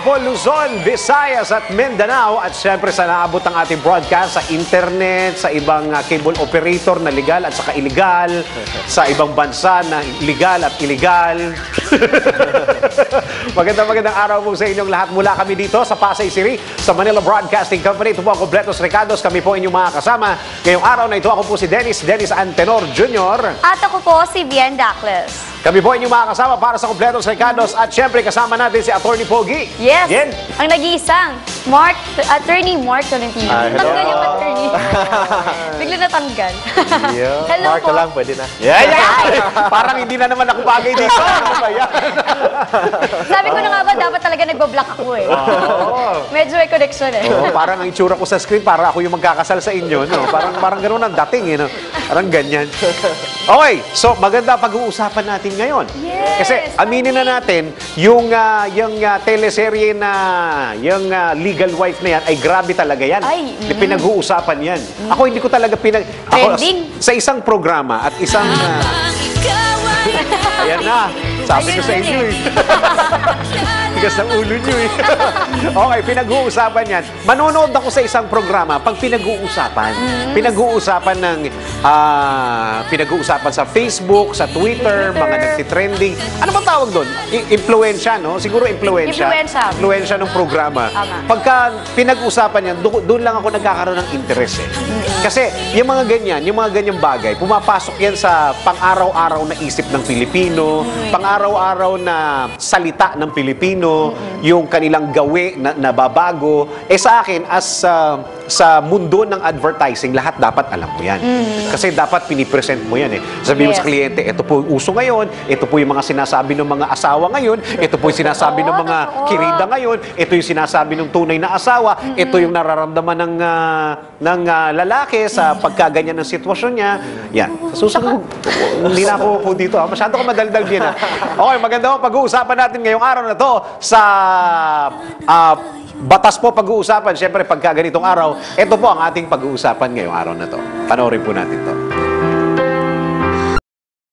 po Luzon, Visayas at Mindanao at syempre sa naabot ang ating broadcast sa internet, sa ibang cable operator na legal at saka illegal, sa ibang bansa na legal at illegal. Magandang araw po sa inyong lahat mula kami dito sa Pasay City, sa Manila Broadcasting Company. Ito po ang Completos Recados, kami po inyong mga kasama. Ngayong araw na ito, ako po si Dennis Antenor Jr. At ako po si Bien Dacles. Kami po inyong mga kasama para sa Completos Recados at syempre kasama natin si Attorney Pogi. Yes, Yen. ang nag-iisang Attorney Mark Tolentino. Hello. Tanggal yung attorney. Bigla natanggal. Hello Mark po. lang, pwede na. Parang hindi na naman ako bagay dito. Ano ba yan? Sabi ko na nga ba, dapat talaga nagbablock ako eh. Medyo may connection eh. Oo, parang ang itsura ko sa screen, para ako yung magkakasal sa inyo. No? Parang gano'n ang dating. No? Parang ganyan. Okay, so maganda pag-uusapan natin ngayon. Yes. Kasi aminin na natin, yung teleserye na, yung Legal Wife na yan, ay grabe talaga yan. Ay, Pinag-uusapan yan. Ako hindi ko talaga Trending. Sa isang programa at isang... ayan na. Sabi ko sa inyo eh. Tigas ng ulo nyo eh. Okay, pinag-uusapan yan. Manonood ako sa isang programa pag pinag-uusapan. Pinag-uusapan ng... pinag-uusapan sa Facebook, sa Twitter, mga nagtitrending. Ano ba tawag doon? Influensya, no? Siguro influensya. Influensya ng programa. Tama. Pagka pinag-usapan yan, doon lang ako nagkakaroon ng interest eh. Kasi yung mga ganyan, yung mga ganyang bagay, pumapasok yan sa pang-araw-araw na isip ng Pilipino, pang-araw-araw na salita ng Pilipino, yung kanilang gawi na nababago. Eh sa akin, as sa mundo ng advertising, lahat dapat alam mo yan. Kasi dapat pinipresent mo yan eh. Sabihin mo sa kliyente, ito po yung uso ngayon, ito po yung mga sinasabi ng mga asawa ngayon, ito po yung sinasabi ng mga kirida ngayon, ito yung sinasabi ng tunay na asawa, ito yung nararamdaman ng lalaki sa pagkaganyan ng sitwasyon niya. Yan. Sa susunod, hindi na ako po dito. Masyado ko madaldal din. Okay, maganda po pag-uusapan natin ngayong araw na to sa batas po pag-uusapan. Siyempre, pagka ganitong araw, ito po ang ating pag-uusapan ngayong araw na to. Panoorin po natin to.